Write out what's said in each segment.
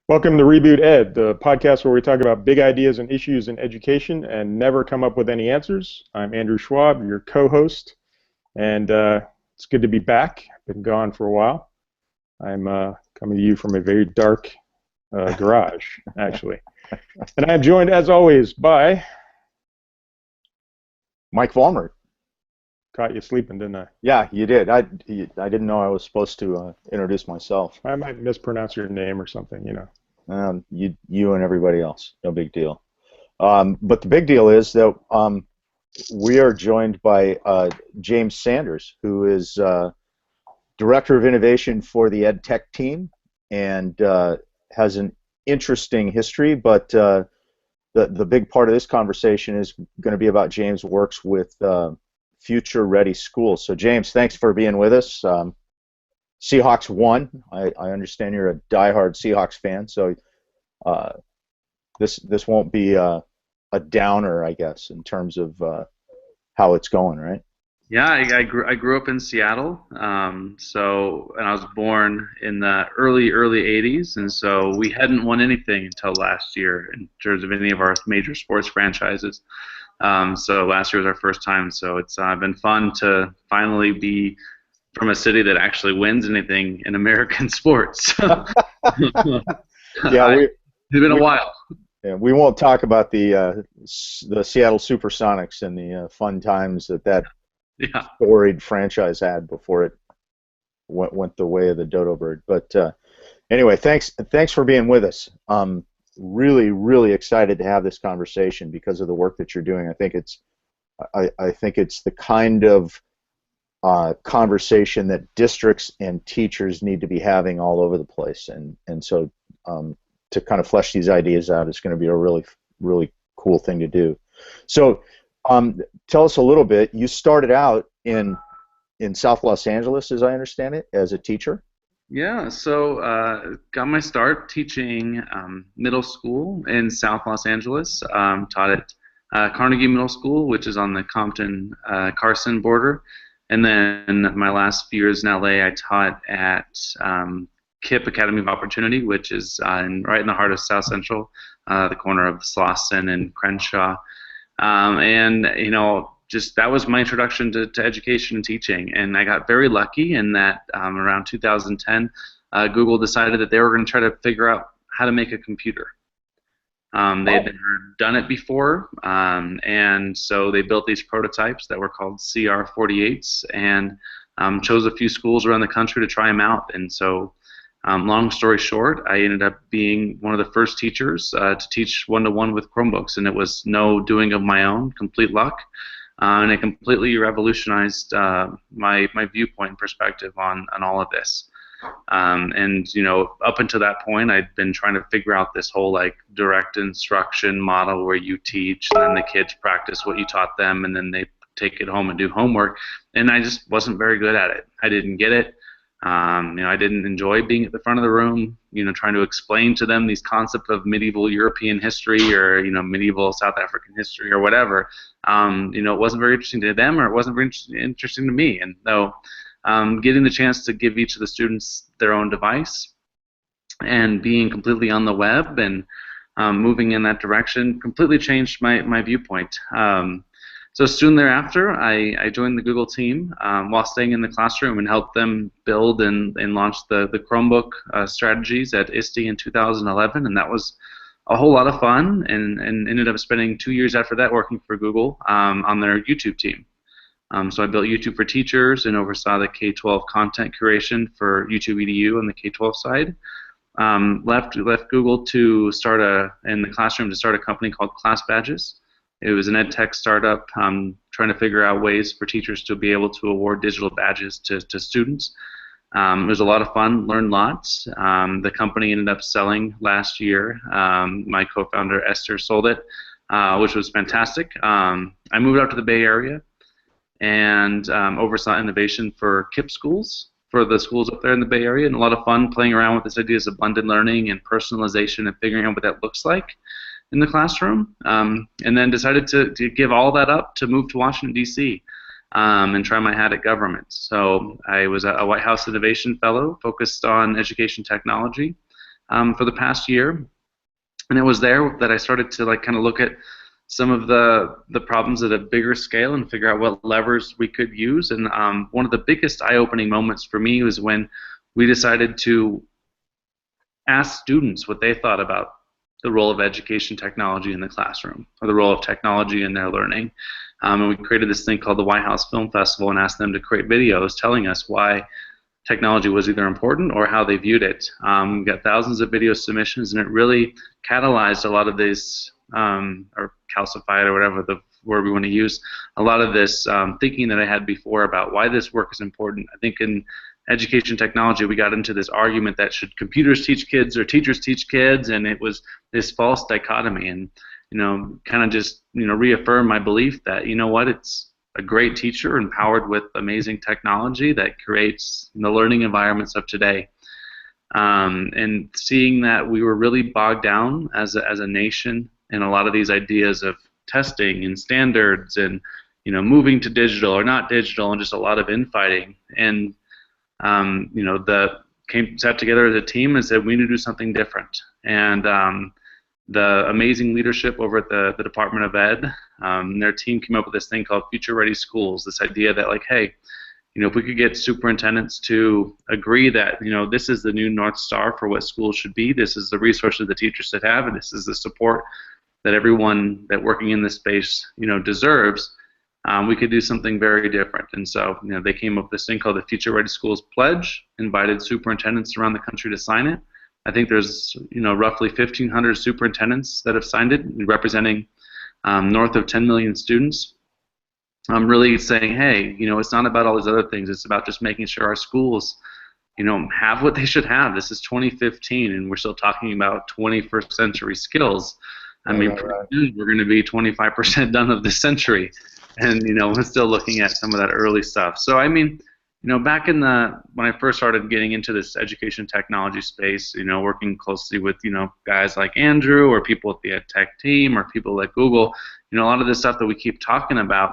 Welcome to Reboot Ed, the podcast where we talk about big ideas and issues in education and never come up with any answers. I'm Andrew Schwab, your co-host, and it's good to be back. I've been gone for a while. I'm coming to you from a very dark garage, actually. And I'm joined, as always, by... Mike Vollmer. Caught you sleeping, didn't I? Yeah, you did. I didn't know I was supposed to introduce myself. I might mispronounce your name or something, you know. You and everybody else, no big deal. But the big deal is that we are joined by James Sanders, who is Director of Innovation for the EdTech team and has an interesting history, but the big part of this conversation is going to be about James' works with future-ready schools. So James, thanks for being with us. Seahawks won. I understand you're a diehard Seahawks fan, so this won't be a downer, I guess, in terms of how it's going, right? Yeah, I grew up in Seattle, and I was born in the early 80s, and so we hadn't won anything until last year in terms of any of our major sports franchises. So last year was our first time, so it's been fun to finally be from a city that actually wins anything in American sports. Yeah, it's been a while. Yeah, we won't talk about the Seattle Supersonics and the fun times that storied franchise had before it went the way of the dodo bird. But anyway, thanks for being with us. Really excited to have this conversation because of the work that you're doing. I think it's the kind of conversation that districts and teachers need to be having all over the place, and so to kind of flesh these ideas out is going to be a really cool thing to do. So tell us a little bit. You started out in South Los Angeles, as I understand it, as a teacher. Yeah, so got my start teaching middle school in South Los Angeles. Taught at Carnegie Middle School, which is on the Compton-Carson border. And then my last few years in LA, I taught at KIPP Academy of Opportunity, which is right in the heart of South Central, the corner of Slauson and Crenshaw. And just that was my introduction to education and teaching. And I got very lucky in that around 2010, Google decided that they were going to try to figure out how to make a computer. They had never done it before, and so they built these prototypes that were called CR48s and chose a few schools around the country to try them out. And so, long story short, I ended up being one of the first teachers to teach one-to-one with Chromebooks, and it was no doing of my own, complete luck, and it completely revolutionized my viewpoint and perspective on all of this. And up until that point, I'd been trying to figure out this whole direct instruction model where you teach and then the kids practice what you taught them and then they take it home and do homework, and I just wasn't very good at it. I didn't get it. I didn't enjoy being at the front of the room, trying to explain to them these concepts of medieval European history or medieval South African history or whatever. It wasn't very interesting to them, or it wasn't very interesting to me. And so getting the chance to give each of the students their own device and being completely on the web and moving in that direction completely changed my viewpoint. So soon thereafter, I joined the Google team while staying in the classroom and helped them build and launch the Chromebook strategies at ISTE in 2011, and that was a whole lot of fun, and ended up spending 2 years after that working for Google on their YouTube team. So I built YouTube for teachers and oversaw the K-12 content curation for YouTube EDU on the K-12 side. Left Google to start in the classroom to start a company called Class Badges. It was an ed tech startup trying to figure out ways for teachers to be able to award digital badges to students. It was a lot of fun, learned lots. The company ended up selling last year. My co-founder Esther sold it, which was fantastic. I moved out to the Bay Area and oversaw innovation for KIPP schools, for the schools up there in the Bay Area, and a lot of fun playing around with this ideas of blended learning and personalization and figuring out what that looks like in the classroom, and then decided to give all that up to move to Washington, D.C. And try my hat at government. So I was a White House Innovation Fellow focused on education technology. for the past year, and it was there that I started to like kind of look at some of the problems at a bigger scale and figure out what levers we could use. And one of the biggest eye-opening moments for me was when we decided to ask students what they thought about the role of education technology in the classroom, or the role of technology in their learning. And we created this thing called the White House Film Festival and asked them to create videos telling us why technology was either important or how they viewed it. We got thousands of video submissions, and it really catalyzed a lot of these, or calcified, or whatever the word we want to use, a lot of this thinking that I had before about why this work is important. I think in education technology, we got into this argument that should computers teach kids or teachers teach kids, and it was this false dichotomy. And kind of just reaffirm my belief that it's a great teacher empowered with amazing technology that creates the learning environments of today. And seeing that we were really bogged down as a nation in a lot of these ideas of testing and standards and moving to digital or not digital, and just a lot of infighting. And sat together as a team and said we need to do something different. And the amazing leadership over at the Department of Ed, their team came up with this thing called Future Ready Schools. This idea that like, hey, if we could get superintendents to agree that this is the new North Star for what schools should be, this is the resources the teachers should have, and this is the support that everyone that working in this space deserves, we could do something very different. And so they came up with this thing called the Future Ready Schools Pledge, invited superintendents around the country to sign it. I think there's roughly 1,500 superintendents that have signed it, representing north of 10 million students. I'm really saying, hey, it's not about all these other things. It's about just making sure our schools, have what they should have. This is 2015, and we're still talking about 21st century skills. I mean, we're going to be 25% done of this century, and we're still looking at some of that early stuff. So I mean, back in when I first started getting into this education technology space, working closely with guys like Andrew or people at the ed tech team or people at Google, a lot of this stuff that we keep talking about.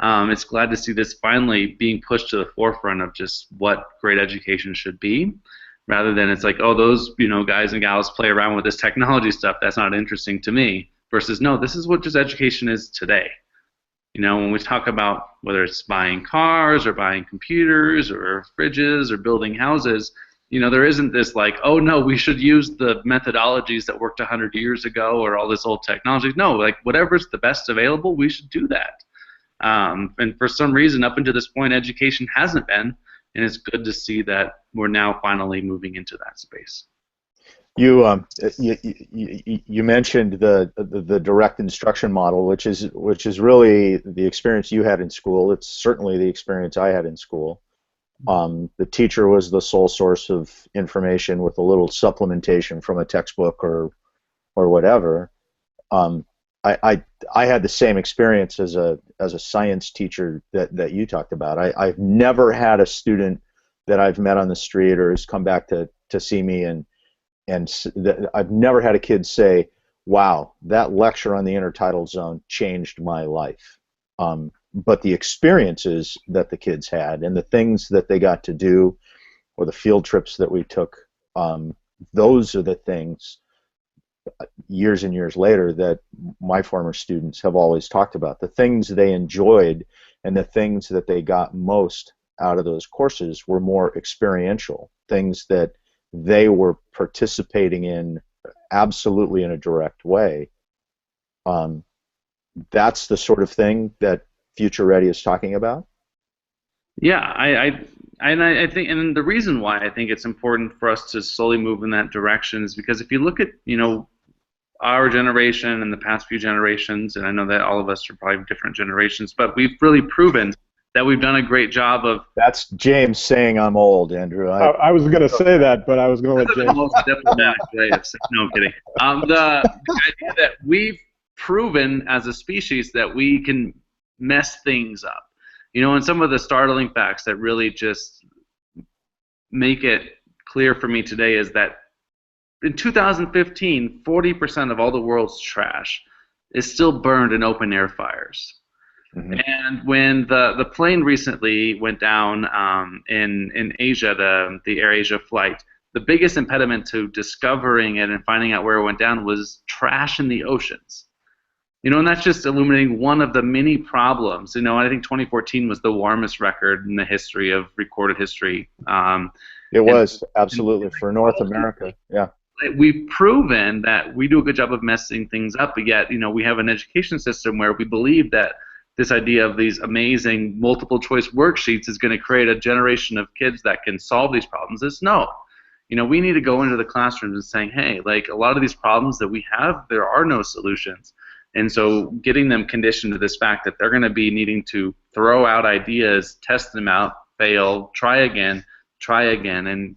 It's glad to see this finally being pushed to the forefront of just what great education should be, rather than it's like, oh, those guys and gals play around with this technology stuff. That's not interesting to me. Versus, no, this is what just education is today. When we talk about whether it's buying cars or buying computers or fridges or building houses, there isn't this like, oh no, we should use the methodologies that worked 100 years ago or all this old technology. No, like whatever's the best available, we should do that. And for some reason, up until this point, education hasn't been, and it's good to see that we're now finally moving into that space. You mentioned the direct instruction model, which is really the experience you had in school. It's certainly the experience I had in school. The teacher was the sole source of information with a little supplementation from a textbook or whatever. I had the same experience as a science teacher that you talked about. I've never had a student that I've met on the street or has come back to see me and I've never had a kid say, wow, that lecture on the intertidal zone changed my life. But the experiences that the kids had and the things that they got to do or the field trips that we took, those are the things years and years later that my former students have always talked about. The things they enjoyed and the things that they got most out of those courses were more experiential, things that they were participating in absolutely in a direct way. That's the sort of thing that Future Ready is talking about? Yeah, I think, and the reason why I think it's important for us to slowly move in that direction is because if you look at, our generation and the past few generations, and I know that all of us are probably different generations, but we've really proven that we've done a great job of... That's James saying I'm old, Andrew. I was going to say that, but I was going to let James... Most diplomatic way of saying, no, I'm kidding. The idea that we've proven as a species that we can mess things up. And some of the startling facts that really just make it clear for me today is that in 2015, 40% of all the world's trash is still burned in open air fires. Mm-hmm. And when the plane recently went down in Asia, the AirAsia flight, the biggest impediment to discovering it and finding out where it went down was trash in the oceans. And that's just illuminating one of the many problems. I think 2014 was the warmest record in the history of recorded history. It was, absolutely, for North America, yeah. We've proven that we do a good job of messing things up, but yet, we have an education system where we believe that this idea of these amazing multiple choice worksheets is going to create a generation of kids that can solve these problems. It's no. We need to go into the classrooms and saying, hey, like a lot of these problems that we have, there are no solutions. And so getting them conditioned to this fact that they're going to be needing to throw out ideas, test them out, fail, try again, and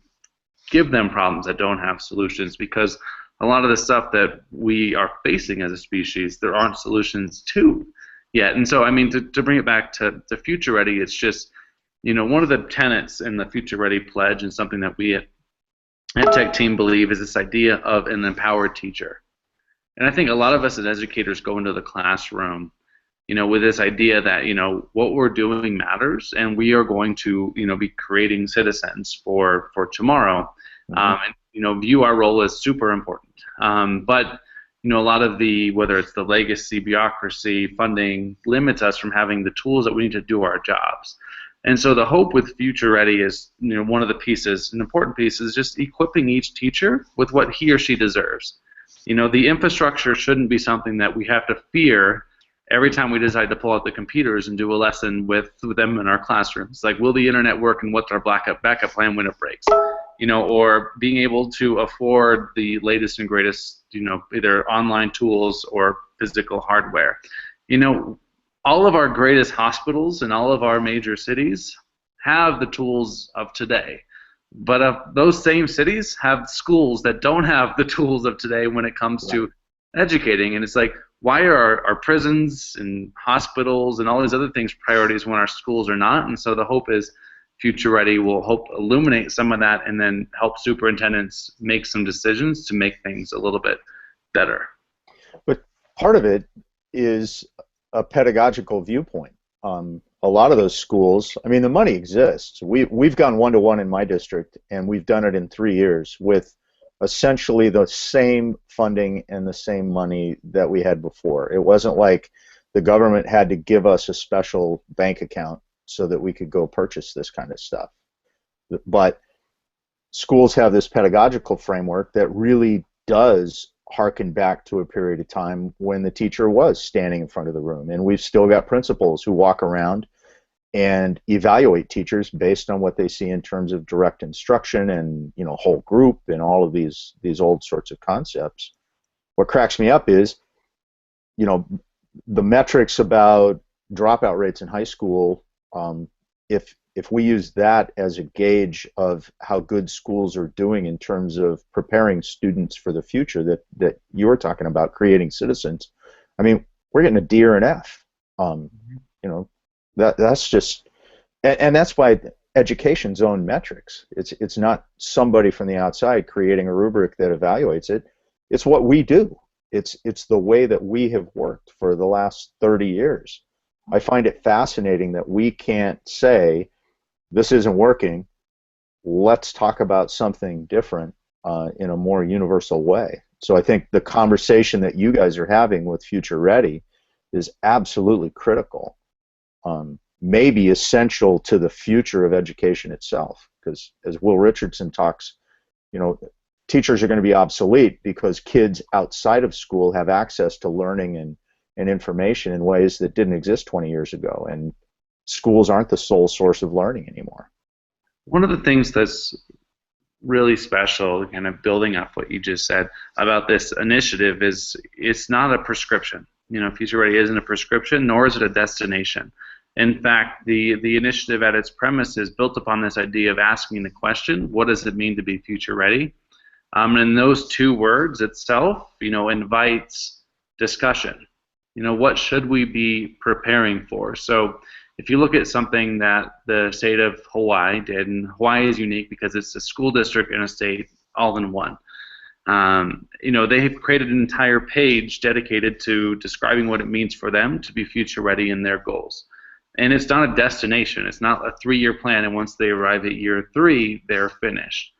give them problems that don't have solutions, because a lot of the stuff that we are facing as a species, there aren't solutions to yet. And so, I mean, to bring it back to Future Ready, it's just, one of the tenets in the Future Ready pledge, and something that we at Tech Team believe, is this idea of an empowered teacher. And I think a lot of us as educators go into the classroom, with this idea that, what we're doing matters, and we are going to, be creating citizens for tomorrow, and, view our role as super important. But, a lot of whether it's the legacy, bureaucracy, funding, limits us from having the tools that we need to do our jobs. And so the hope with Future Ready is, one of the pieces, an important piece, is just equipping each teacher with what he or she deserves. The infrastructure shouldn't be something that we have to fear every time we decide to pull out the computers and do a lesson with them in our classrooms. Like, will the internet work, and what's our backup plan when it breaks? Or being able to afford the latest and greatest, either online tools or physical hardware. All of our greatest hospitals in all of our major cities have the tools of today. But those same cities have schools that don't have the tools of today when it comes to educating. And it's like, why are our prisons and hospitals and all these other things priorities when our schools are not? And so the hope is Future Ready will help illuminate some of that, and then help superintendents make some decisions to make things a little bit better. But part of it is a pedagogical viewpoint. A lot of those schools, I mean, the money exists. We've gone one-to-one in my district, and we've done it in 3 years with essentially the same funding and the same money that we had before. It wasn't like the government had to give us a special bank account so that we could go purchase this kind of stuff. But schools have this pedagogical framework that really does harken back to a period of time when the teacher was standing in front of the room, and we've still got principals who walk around and evaluate teachers based on what they see in terms of direct instruction and whole group and all of these old sorts of concepts. What cracks me up is the metrics about dropout rates in high school. If we use that as a gauge of how good schools are doing in terms of preparing students for the future that you were talking about, creating citizens, I mean, we're getting a D or an F. That's just, and that's by education's own metrics. It's not somebody from the outside creating a rubric that evaluates it. It's what we do. It's the way that we have worked for the last 30 years. I find it fascinating that we can't say, this isn't working, let's talk about something different in a more universal way. So I think the conversation that you guys are having with Future Ready is absolutely critical, maybe essential to the future of education itself, because as Will Richardson talks, teachers are going to be obsolete because kids outside of school have access to learning and information in ways that didn't exist 20 years ago, and schools aren't the sole source of learning anymore. One of the things that's really special, kind of building off what you just said about this initiative, is it's not a prescription. Future Ready isn't a prescription, nor is it a destination. In fact, the initiative at its premise is built upon this idea of asking the question, what does it mean to be future ready? And those two words itself, invites discussion. What should we be preparing for? So if you look at something that the state of Hawaii did, and Hawaii is unique because it's a school district and a state all in one. They have created an entire page dedicated to describing what it means for them to be future ready in their goals. And it's not a destination. It's not a 3-year plan, and once they arrive at year 3, they're finished.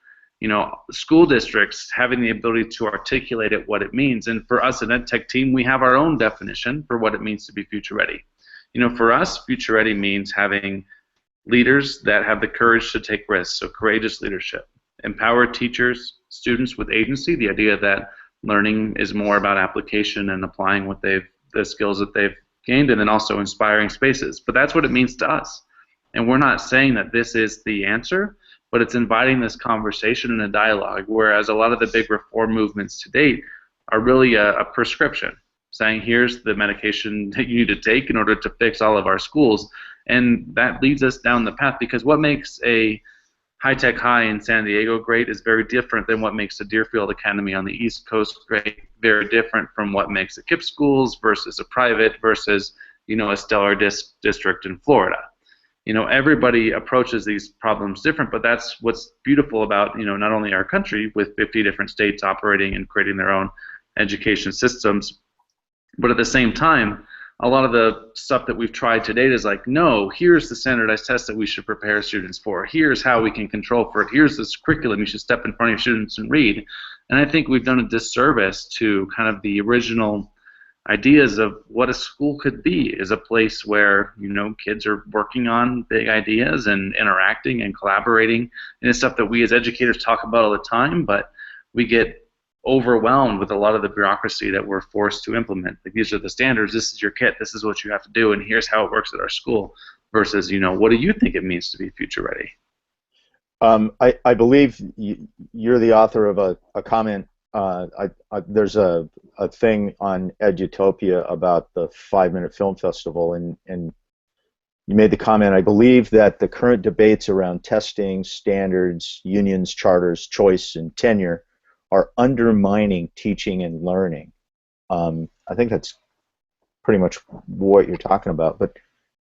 school districts having the ability to articulate it, what it means. And for us, an ed tech team, we have our own definition for what it means to be future ready. For us, future ready means having leaders that have the courage to take risks, so courageous leadership. Empower teachers, students with agency, the idea that learning is more about application and applying the skills that they've gained, and then also inspiring spaces. But that's what it means to us. And we're not saying that this is the answer, but it's inviting this conversation and a dialogue, whereas a lot of the big reform movements to date are really a prescription, saying here's the medication that you need to take in order to fix all of our schools. And that leads us down the path, because what makes a high-tech high in San Diego great is very different than what makes the Deerfield Academy on the East Coast great, very different from what makes a KIPP schools versus a private versus, a stellar district in Florida. Everybody approaches these problems different, but that's what's beautiful about, not only our country with 50 different states operating and creating their own education systems, but at the same time, a lot of the stuff that we've tried to date is like, no, here's the standardized test that we should prepare students for. Here's how we can control for it. Here's this curriculum you should step in front of your students and read. And I think we've done a disservice to kind of the original ideas of what a school could be, is a place where, kids are working on big ideas and interacting and collaborating. And it's stuff that we as educators talk about all the time, but we get overwhelmed with a lot of the bureaucracy that we're forced to implement. Like, these are the standards, this is your kit, this is what you have to do, and here's how it works at our school, versus, what do you think it means to be future ready? I believe you're the author of a comment. There's a thing on Edutopia about the 5-Minute Film Festival, and you made the comment, I believe, that the current debates around testing, standards, unions, charters, choice, and tenure are undermining teaching and learning. I think that's pretty much what you're talking about. But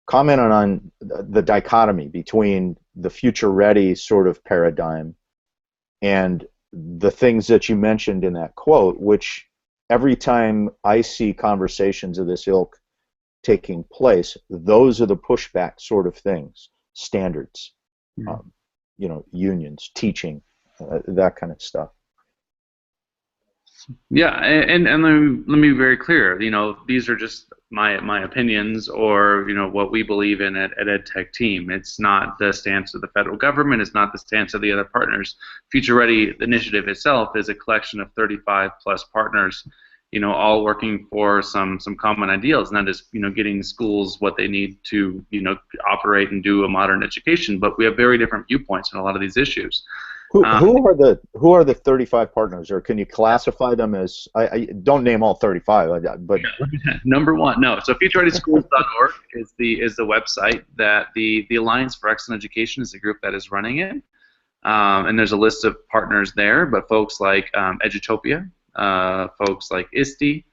comment on the dichotomy between the future-ready sort of paradigm and the things that you mentioned in that quote, which every time I see conversations of this ilk taking place, those are the pushback sort of things. Standards, unions, teaching, that kind of stuff. Yeah, and let me be very clear. These are just my opinions, or what we believe in at Ed Tech Team. It's not the stance of the federal government. It's not the stance of the other partners. Future Ready initiative itself is a collection of 35+ partners, all working for some common ideals, and that is getting schools what they need to operate and do a modern education. But we have very different viewpoints on a lot of these issues. Who are the 35 partners, or can you classify them as? I don't name all 35, but number one, no. So futurereadyschools.org is the website that the Alliance for Excellent Education is the group that is running it, and there's a list of partners there. But folks like Edutopia, folks like ISTE,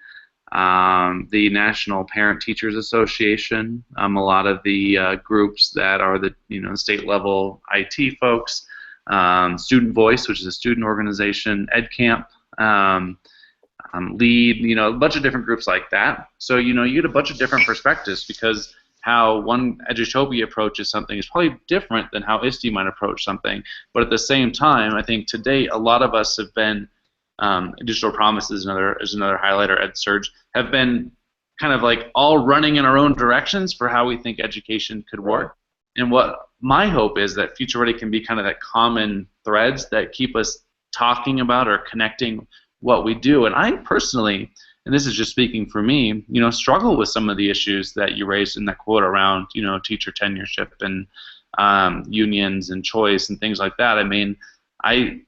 the National Parent Teachers Association, a lot of the groups that are the state level IT folks. Student Voice, which is a student organization, EdCamp, LEAD, a bunch of different groups like that. So you get a bunch of different perspectives, because how one Edutopia approaches something is probably different than how ISTE might approach something. But at the same time, I think today a lot of us have been, Digital Promise is another highlighter, EdSurge, have been kind of like all running in our own directions for how we think education could work. And what my hope is that Future Ready can be kind of that common threads that keep us talking about or connecting what we do. And I personally, and this is just speaking for me, struggle with some of the issues that you raised in that quote around, teacher tenureship and unions and choice and things like that. I mean, I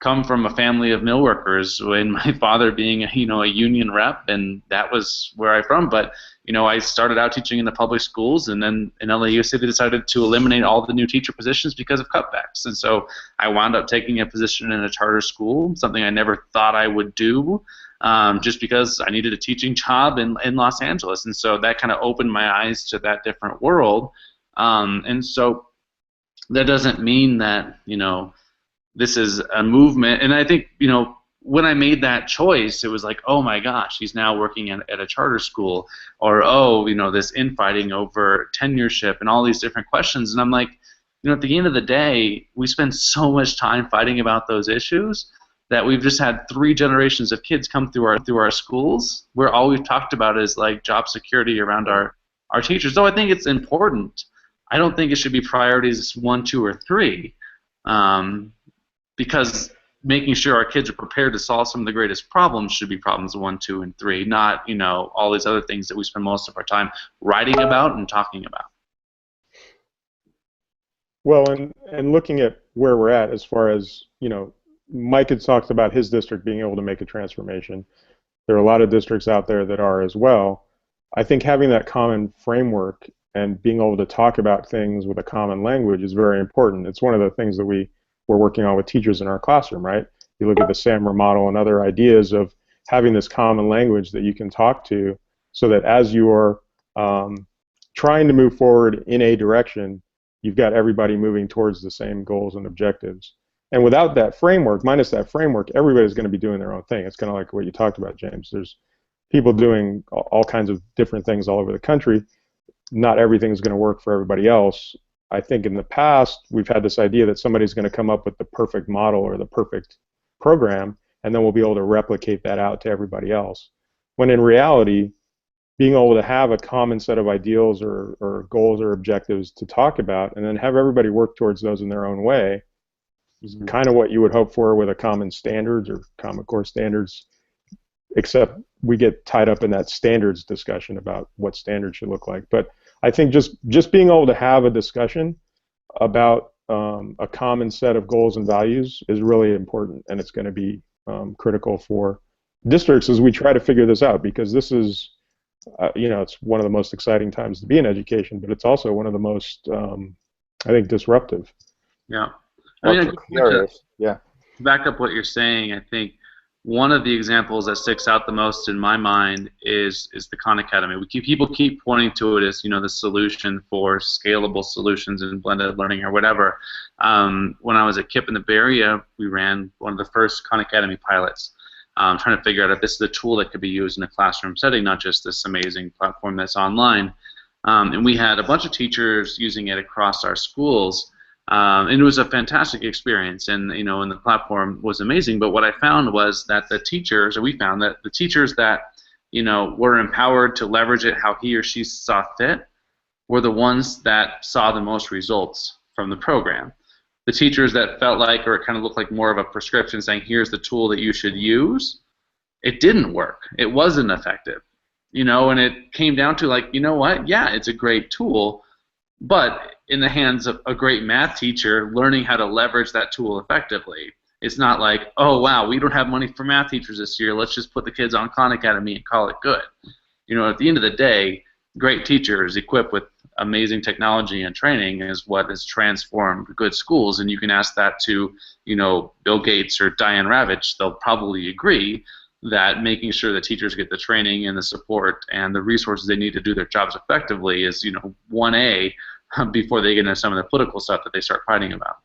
come from a family of mill workers, and my father being a union rep, and that was where I'm from. But I started out teaching in the public schools, and then in LAUSD they decided to eliminate all the new teacher positions because of cutbacks. And so I wound up taking a position in a charter school, something I never thought I would do, just because I needed a teaching job in Los Angeles. And so that kind of opened my eyes to that different world. And so that doesn't mean that this is a movement. And I think when I made that choice, it was like, oh my gosh, he's now working at a charter school, or this infighting over tenureship and all these different questions. And I'm like, at the end of the day, we spend so much time fighting about those issues that we've just had 3 generations of kids come through our schools where all we've talked about is like job security around our teachers. Though I think it's important, I don't think it should be priorities 1, 2, or 3, because making sure our kids are prepared to solve some of the greatest problems should be problems 1, 2, and 3, not all these other things that we spend most of our time writing about and talking about. Well, and looking at where we're at as far as, Mike had talked about his district being able to make a transformation. There are a lot of districts out there that are as well. I think having that common framework and being able to talk about things with a common language is very important. It's one of the things that we're working on with teachers in our classroom, right? You look at the SAMR model and other ideas of having this common language that you can talk to so that as you're trying to move forward in a direction, you've got everybody moving towards the same goals and objectives. And without that framework, minus that framework, everybody's going to be doing their own thing. It's kind of like what you talked about, James. There's people doing all kinds of different things all over the country. Not everything is going to work for everybody else. I think in the past, we've had this idea that somebody's going to come up with the perfect model or the perfect program, and then we'll be able to replicate that out to everybody else. When in reality, being able to have a common set of ideals or goals or objectives to talk about and then have everybody work towards those in their own way is kind of what you would hope for with a common standards or common core standards, except we get tied up in that standards discussion about what standards should look like. But I think just being able to have a discussion about a common set of goals and values is really important, and it's going to be critical for districts as we try to figure this out, because this is it's one of the most exciting times to be in education, but it's also one of the most, I think, disruptive. Yeah. Yeah. To back up what you're saying, I think one of the examples that sticks out the most in my mind is the Khan Academy. People keep pointing to it as the solution for scalable solutions in blended learning or whatever. When I was at KIPP in the Bay Area, we ran one of the first Khan Academy pilots. Trying to figure out if this is a tool that could be used in a classroom setting, not just this amazing platform that's online. And we had a bunch of teachers using it across our schools, and it was a fantastic experience. And and the platform was amazing. But what I found was that we found that the teachers that were empowered to leverage it how he or she saw fit were the ones that saw the most results from the program. The teachers that felt like, or it kind of looked like more of a prescription saying, here's the tool that you should use, it didn't work. It wasn't effective. And it came down to like, what? Yeah, it's a great tool, but in the hands of a great math teacher learning how to leverage that tool effectively. It's not like, oh, wow, we don't have money for math teachers this year. Let's just put the kids on Khan Academy and call it good. At the end of the day, great teachers equipped with amazing technology and training is what has transformed good schools, and you can ask that to Bill Gates or Diane Ravitch. They'll probably agree that making sure that teachers get the training and the support and the resources they need to do their jobs effectively is 1A before they get into some of the political stuff that they start fighting about.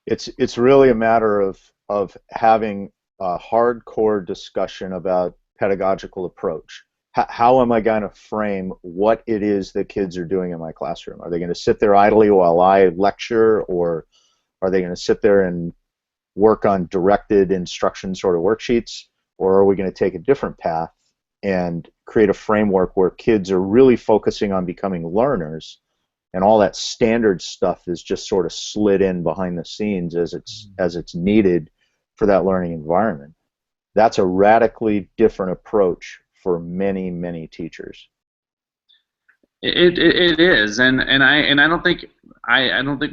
It's really a matter of having a hardcore discussion about pedagogical approach. How am I going to frame what it is that kids are doing in my classroom? Are they going to sit there idly while I lecture, or are they going to sit there and work on directed instruction sort of worksheets, or are we going to take a different path and create a framework where kids are really focusing on becoming learners, and all that standard stuff is just sort of slid in behind the scenes as it's needed for that learning environment? That's a radically different approach for many, many teachers. It is, and I don't think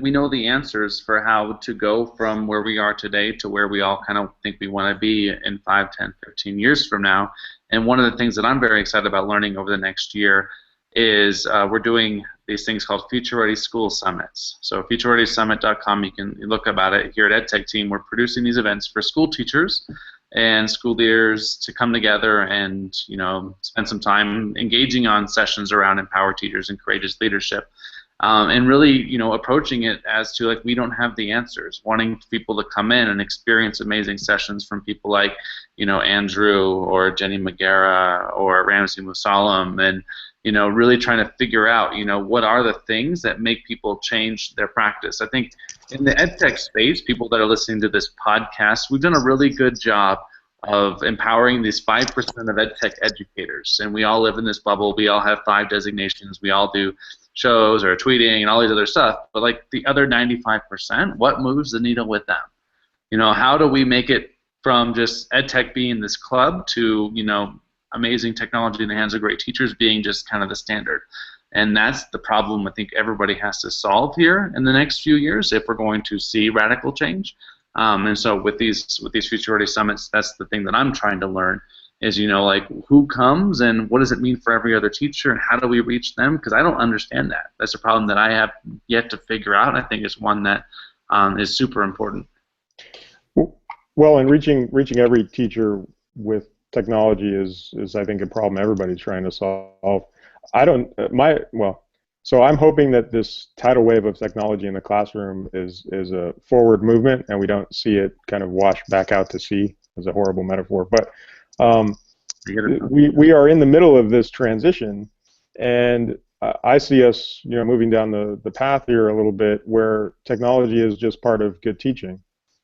we know the answers for how to go from where we are today to where we all kind of think we want to be in 5, 10, 15 years from now. And one of the things that I'm very excited about learning over the next year is we're doing these things called Future Ready School Summits. So futurereadysummit.com, you can look about it. Here at EdTech Team, we're producing these events for school teachers and school leaders to come together and spend some time engaging on sessions around empower teachers and courageous leadership, and really approaching it as to like we don't have the answers, wanting people to come in and experience amazing sessions from people like Andrew or Jenny Magara or Ramsey Musalam, and really trying to figure out, what are the things that make people change their practice. I think in the EdTech space, people that are listening to this podcast, we've done a really good job of empowering these 5% of EdTech educators. And we all live in this bubble. We all have 5 designations. We all do shows or tweeting and all these other stuff. But like the other 95%, what moves the needle with them? How do we make it from just EdTech being this club to, amazing technology in the hands of great teachers being just kind of the standard? And that's the problem I think everybody has to solve here in the next few years if we're going to see radical change. And so with these Future Ready Summits, that's the thing that I'm trying to learn is, like who comes and what does it mean for every other teacher and how do we reach them? Because I don't understand that. That's a problem that I have yet to figure out. I think it's one that is super important. Well, and reaching every teacher with technology is I think a problem everybody's trying to solve. So I'm hoping that this tidal wave of technology in the classroom is a forward movement, and we don't see it kind of wash back out to sea, as a horrible metaphor. But we are in the middle of this transition, and I see us moving down the path here a little bit where technology is just part of good teaching,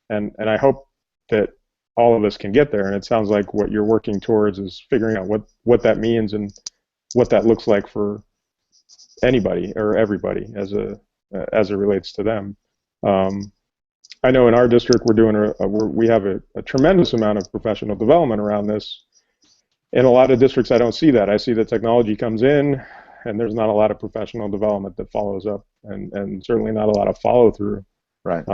and I hope that all of us can get there. And it sounds like what you're working towards is figuring out what that means and what that looks like for anybody or everybody as it relates to them. I know in our district we're doing we have a tremendous amount of professional development around this. In a lot of districts I don't see that. I see that technology comes in and there's not a lot of professional development that follows up, and certainly not a lot of follow through. Right.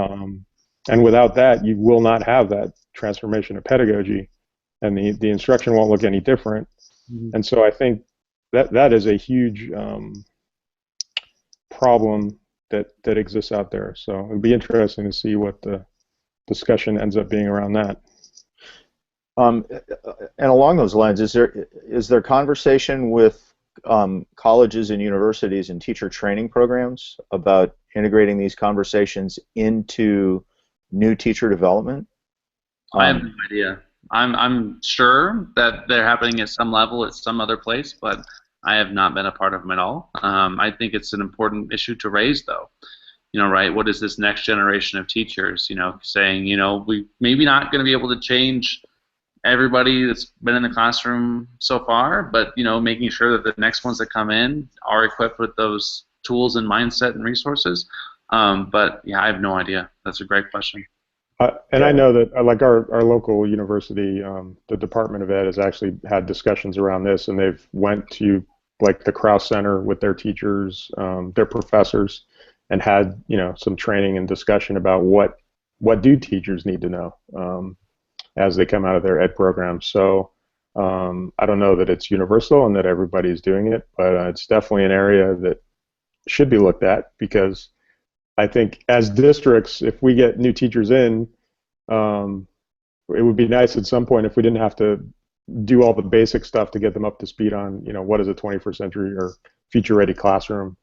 And without that, you will not have that transformation of pedagogy, and the instruction won't look any different. Mm-hmm. And so I think that is a huge problem that exists out there. So it'd be interesting to see what the discussion ends up being around that. And along those lines, is there conversation with colleges and universities and teacher training programs about integrating these conversations into new teacher development? I have no idea. I'm sure that they're happening at some level at some other place, but I have not been a part of them at all. I think it's an important issue to raise, though. Right? What is this next generation of teachers? Saying, we maybe not going to be able to change everybody that's been in the classroom so far, but making sure that the next ones that come in are equipped with those tools and mindset and resources. But yeah, I have no idea. That's a great question. And I know that like our local university, the Department of Ed has actually had discussions around this, and they've went to like the Krause Center with their teachers, their professors, and had some training and discussion about what do teachers need to know as they come out of their ed program. So I don't know that it's universal and that everybody's doing it, but it's definitely an area that should be looked at, because I think as districts, if we get new teachers in, it would be nice at some point if we didn't have to do all the basic stuff to get them up to speed on, what does a 21st century or future-ready classroom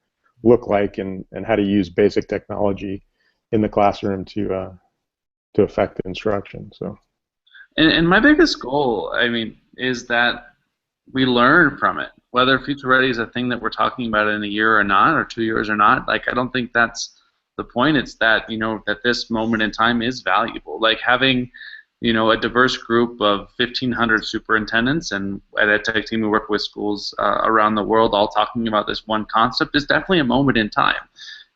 look like, and how to use basic technology in the classroom to affect the instruction. So. And my biggest goal, is that we learn from it. Whether future ready is a thing that we're talking about in a year or not, or 2 years or not, I don't think that's the point. It's that, that this moment in time is valuable. Like having, a diverse group of 1,500 superintendents, and at EdTech Team we work with schools around the world all talking about this one concept is definitely a moment in time.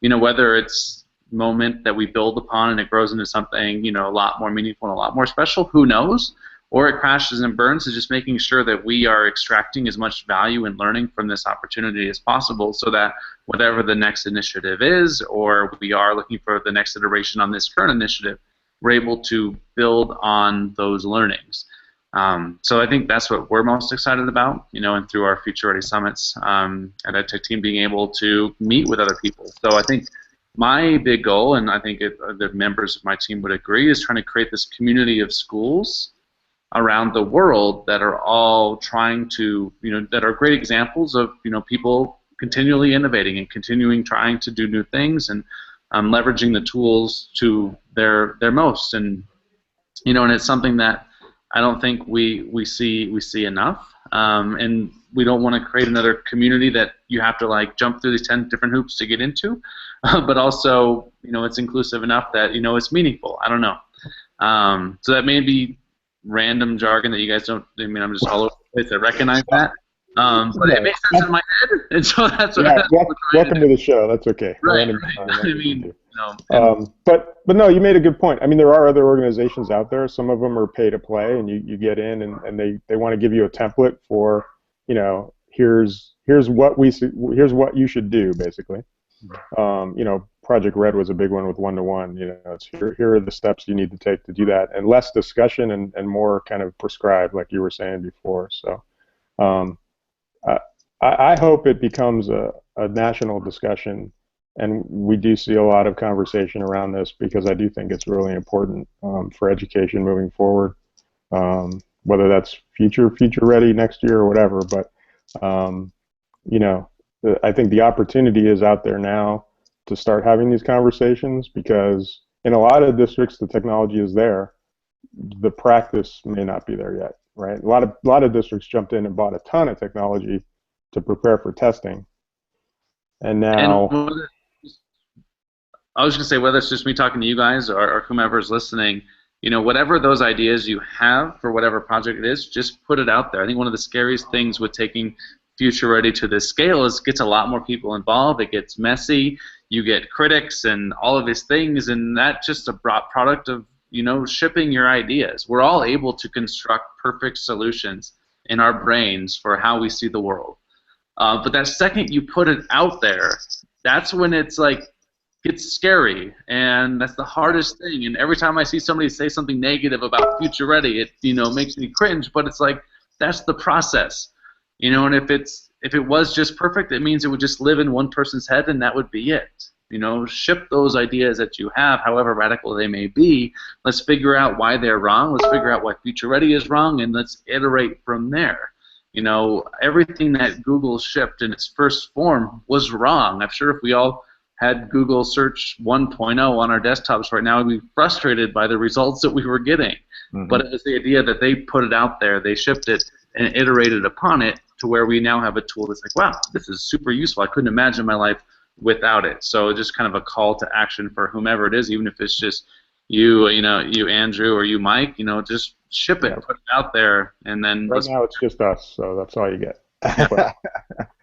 Whether it's moment that we build upon and it grows into something a lot more meaningful and a lot more special, who knows, or it crashes and burns, is just making sure that we are extracting as much value and learning from this opportunity as possible, so that whatever the next initiative is, or we are looking for the next iteration on this current initiative, we're able to build on those learnings. So I think that's what we're most excited about, and through our Future Ready Summits at EdTech Team, being able to meet with other people. So I think my big goal, and I think the members of my team would agree, is trying to create this community of schools around the world that are all trying to, that are great examples of, people continually innovating and continuing trying to do new things, and leveraging the tools to their most. And and it's something that I don't think we see enough. and we don't want to create another community that you have to like jump through these 10 different hoops to get into, but also, it's inclusive enough that, it's meaningful. I don't know. So that may be random jargon that you guys don't, I'm just all over the place. I recognize that. But it makes sense in my head, and so that's what welcome to the show. That's okay. Right. But no, you made a good point. I mean, there are other organizations out there. Some of them are pay to play, and you get in, and they want to give you a template for, here's what you should do, basically. Project Red was a big one with one-to-one. It's here are the steps you need to take to do that, and less discussion and more kind of prescribed, like you were saying before. So. I hope it becomes a national discussion, and we do see a lot of conversation around this, because I do think it's really important for education moving forward, whether that's future ready next year or whatever. But I think the opportunity is out there now to start having these conversations, because in a lot of districts the technology is there, the practice may not be there yet. Right, a lot of districts jumped in and bought a ton of technology to prepare for testing, and now. And I was going to say, whether it's just me talking to you guys or whomever's listening, whatever those ideas you have for whatever project it is, just put it out there. I think one of the scariest things with taking Future Ready to this scale is it gets a lot more people involved. It gets messy. You get critics and all of these things, and that's just a product of shipping your ideas. We're all able to construct perfect solutions in our brains for how we see the world. But that second you put it out there, that's when it's like gets scary, and that's the hardest thing. And every time I see somebody say something negative about Future Ready, it makes me cringe. But it's like that's the process, And if it was just perfect, it means it would just live in one person's head, and that would be it. Ship those ideas that you have, however radical they may be. Let's figure out why they're wrong. Let's figure out why Future Ready is wrong, and let's iterate from there. Everything that Google shipped in its first form was wrong. I'm sure if we all had Google Search 1.0 on our desktops right now, we'd be frustrated by the results that we were getting. Mm-hmm. But it was the idea that they put it out there, they shipped it, and iterated upon it to where we now have a tool that's like, wow, this is super useful. I couldn't imagine my life without it. So just kind of a call to action for whomever it is, even if it's just you Andrew, or you Mike, just ship it, put it out there, and then right now it's just us, so that's all you get. But,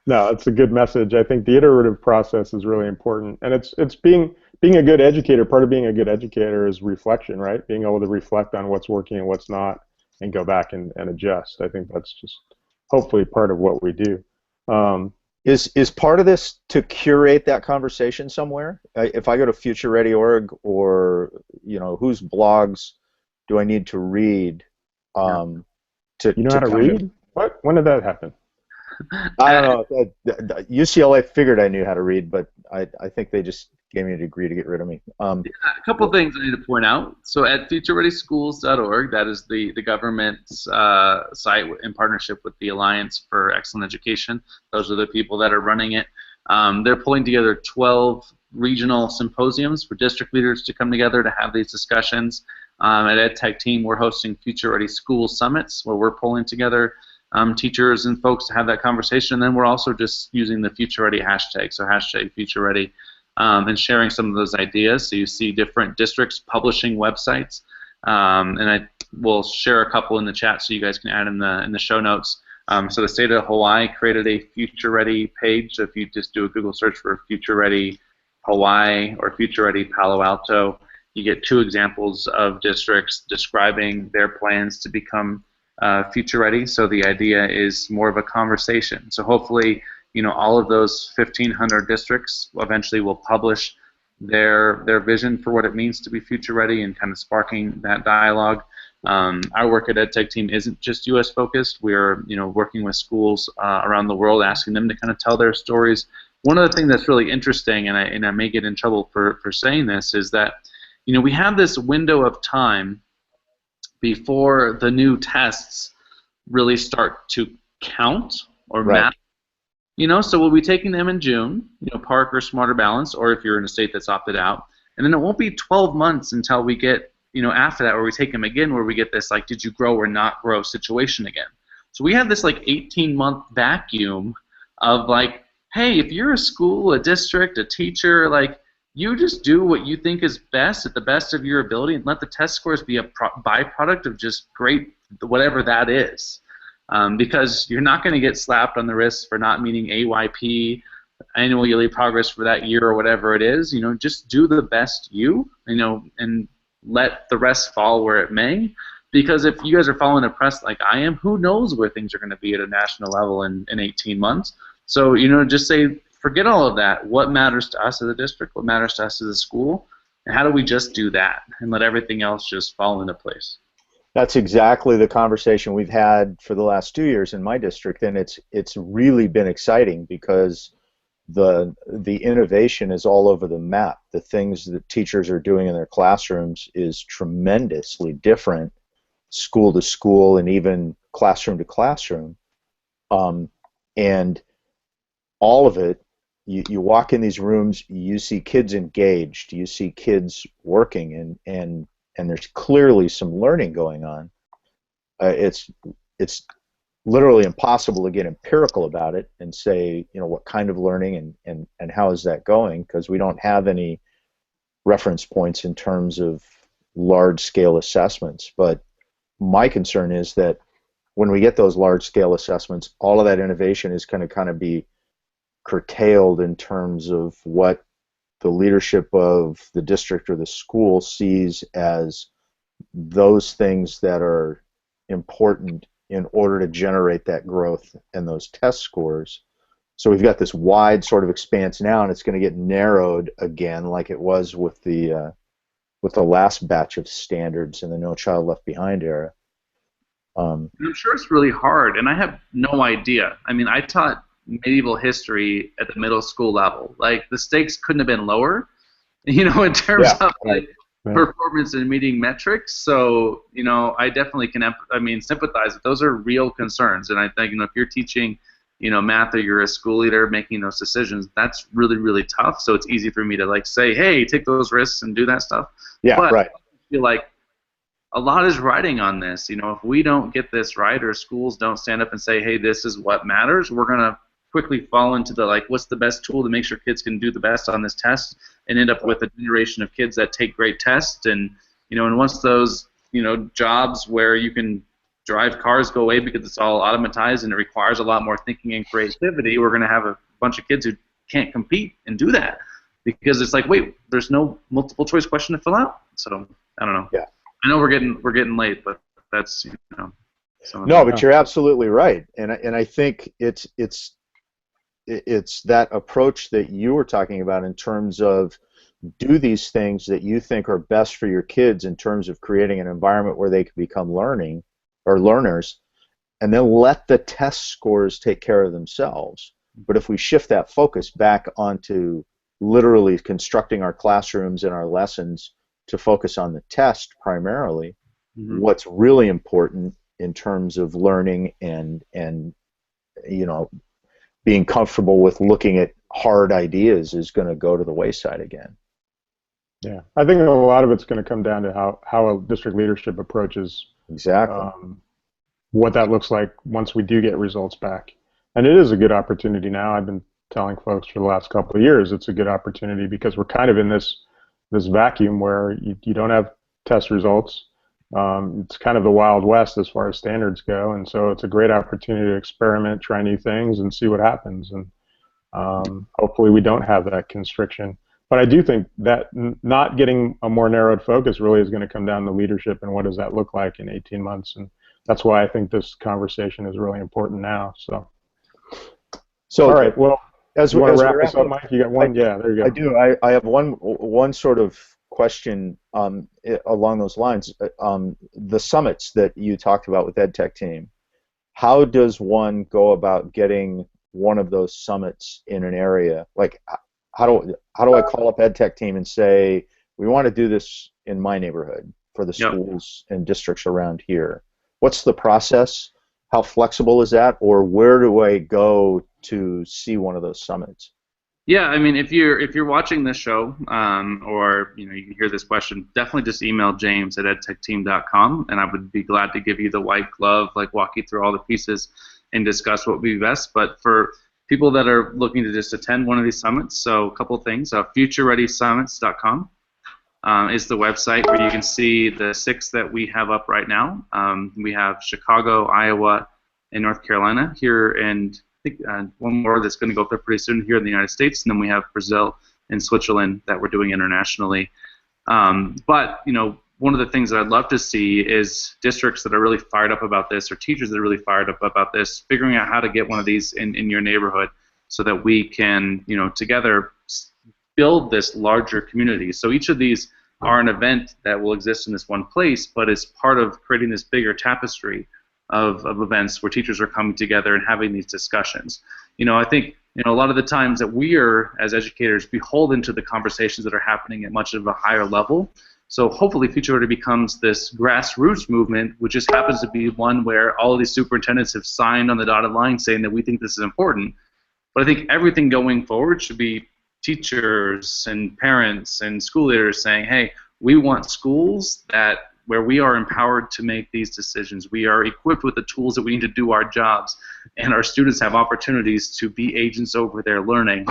no, it's a good message. I think the iterative process is really important, and it's being a good educator. Part of being a good educator is reflection, right? Being able to reflect on what's working and what's not, and go back and adjust. I think that's just hopefully part of what we do. Is part of this to curate that conversation somewhere? If I go to FutureReady.org, or whose blogs do I need to read? How to read? What? When did that happen? I don't know. UCLA figured I knew how to read, but I think they just gave me a degree to get rid of me. A couple things I need to point out. So at FutureReadySchools.org, that is the government's site in partnership with the Alliance for Excellent Education. Those are the people that are running it. They're pulling together 12 regional symposiums for district leaders to come together to have these discussions. At EdTech Team, we're hosting Future Ready School Summits, where we're pulling together teachers and folks to have that conversation. And then we're also just using the Future Ready hashtag, so hashtag Future Ready, and sharing some of those ideas. So you see different districts publishing websites, and I will share a couple in the chat so you guys can add in the show notes. So the state of Hawaii created a Future Ready page. So if you just do a Google search for Future Ready Hawaii or Future Ready Palo Alto, you get 2 examples of districts describing their plans to become Future Ready. So the idea is more of a conversation. So hopefully, all of those 1,500 districts eventually will publish their vision for what it means to be Future Ready, and kind of sparking that dialogue. Our work at EdTech Team isn't just U.S. focused. We're working with schools around the world, asking them to kind of tell their stories. One of the things that's really interesting, and I may get in trouble for saying this, is that we have this window of time before the new tests really start to count or matter. So we'll be taking them in June, Park or Smarter Balance, or if you're in a state that's opted out. And then it won't be 12 months until we get, after that, where we take them again, where we get this, like, did you grow or not grow situation again. So we had this like 18-month vacuum of like, hey, if you're a school, a district, a teacher, like you just do what you think is best at the best of your ability and let the test scores be a byproduct of just great whatever that is. Because you're not going to get slapped on the wrist for not meeting AYP, annual yearly progress for that year or whatever it is. Just do the best and let the rest fall where it may. Because if you guys are following the press like I am, who knows where things are going to be at a national level in 18 months. So, just say, forget all of that. What matters to us as a district? What matters to us as a school? And how do we just do that and let everything else just fall into place? That's exactly the conversation we've had for the last 2 years in my district, and it's really been exciting because the innovation is all over the map. The things that teachers are doing in their classrooms is tremendously different, school to school and even classroom to classroom, and all of it. You walk in these rooms, you see kids engaged, you see kids working, and there's clearly some learning going on. It's literally impossible to get empirical about it and say, what kind of learning and how is that going, because we don't have any reference points in terms of large-scale assessments. But my concern is that when we get those large-scale assessments, all of that innovation is going to kind of be curtailed in terms of what the leadership of the district or the school sees as those things that are important in order to generate that growth and those test scores. So we've got this wide sort of expanse now, and it's going to get narrowed again, like it was with the last batch of standards in the No Child Left Behind era. I'm sure it's really hard, and I have no idea. I mean, I taught medieval history at the middle school level. Like, the stakes couldn't have been lower, in terms of like performance and meeting metrics. So, I definitely can sympathize. Those are real concerns, and I think if you're teaching math or you're a school leader making those decisions, that's really, really tough. So it's easy for me to like say, hey, take those risks and do that stuff. Yeah, but right. I feel like a lot is riding on this. If we don't get this right, or schools don't stand up and say, hey, this is what matters, we're gonna quickly fall into the like, what's the best tool to make sure kids can do the best on this test, and end up with a generation of kids that take great tests, and and once those jobs where you can drive cars go away because it's all automatized and it requires a lot more thinking and creativity, we're going to have a bunch of kids who can't compete and do that because it's like, wait, there's no multiple choice question to fill out. So I don't know. Yeah. I know we're getting late, but that's No, but you're absolutely right, and I think it's that approach that you were talking about in terms of do these things that you think are best for your kids in terms of creating an environment where they can become learners, and then let the test scores take care of themselves. But if we shift that focus back onto literally constructing our classrooms and our lessons to focus on the test primarily, what's really important in terms of learning and being comfortable with looking at hard ideas is going to go to the wayside again. Yeah, I think a lot of it's going to come down to how a district leadership approaches exactly what that looks like once we do get results back. And it is a good opportunity now. I've been telling folks for the last couple of years it's a good opportunity because we're kind of in this vacuum where you don't have test results. It's kind of the Wild West as far as standards go, and so it's a great opportunity to experiment, try new things, and see what happens. And hopefully we don't have that constriction. But I do think that not getting a more narrowed focus really is going to come down to leadership and what does that look like in 18 months. And that's why I think this conversation is really important now. So all right, well, as you we want to wrap wrap this up, Mike? You got one? Yeah, there you go. I do. I have one sort of question along those lines. The summits that you talked about with EdTech team, how does one go about getting one of those summits in an area? Like, how do I call up EdTech team and say, we want to do this in my neighborhood for the schools and districts around here? What's the process? How flexible is that? Or where do I go to see one of those summits? Yeah, I mean, if you're watching this show, or you can hear this question, definitely just email James at edtechteam.com, and I would be glad to give you the white glove, like walk you through all the pieces and discuss what would be best. But for people that are looking to just attend one of these summits, so a couple of things, futurereadysummits.com is the website where you can see the 6 that we have up right now. We have Chicago, Iowa, and North Carolina here, and I think one more that's going to go up there pretty soon here in the United States, and then we have Brazil and Switzerland that we're doing internationally. But one of the things that I'd love to see is districts that are really fired up about this, or teachers that are really fired up about this, figuring out how to get one of these in your neighborhood so that we can, together build this larger community. So each of these are an event that will exist in this one place, but is part of creating this bigger tapestry of events where teachers are coming together and having these discussions. I think a lot of the times that we are, as educators, beholden to the conversations that are happening at much of a higher level. So hopefully Future Ready becomes this grassroots movement, which just happens to be one where all of these superintendents have signed on the dotted line saying that we think this is important. But I think everything going forward should be teachers and parents and school leaders saying, hey, we want schools where we are empowered to make these decisions. We are equipped with the tools that we need to do our jobs, and our students have opportunities to be agents over their learning.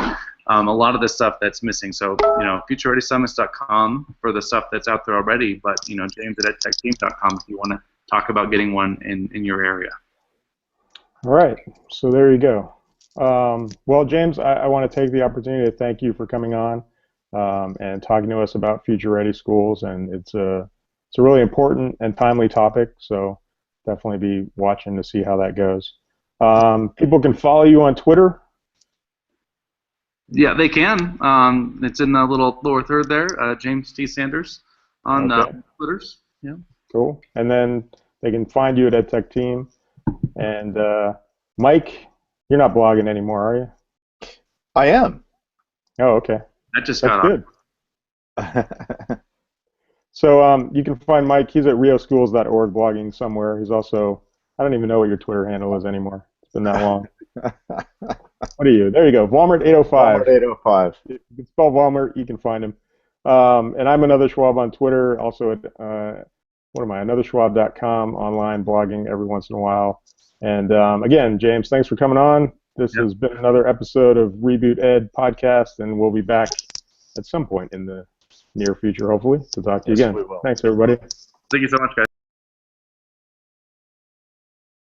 A lot of the stuff that's missing. So, futurereadysummits.com for the stuff that's out there already, but, James at edtechteam.com if you want to talk about getting one in your area. All right, so there you go. Well, James, I want to take the opportunity to thank you for coming on and talking to us about Future Ready Schools, and it's a really important and timely topic, so definitely be watching to see how that goes. People can follow you on Twitter. Yeah, they can. It's in the little lower third there, James T. Sanders on Twitters. Yeah. Cool. And then they can find you at EdTech Team. And Mike, you're not blogging anymore, are you? I am. Oh, okay. That just That's got good. So you can find Mike. He's at rioschools.org blogging somewhere. He's also, I don't even know what your Twitter handle is anymore. It's been that long. What are you? There you go. Walmart805. Walmart805. You can spell Walmart. You can find him. And I'm Another Schwab on Twitter. Also at, anotherschwab.com, online blogging every once in a while. And again, James, thanks for coming on. This has been another episode of Reboot Ed podcast, and we'll be back at some point in the near future, hopefully, to talk to you again. We will. Thanks, everybody. Thank you so much, guys.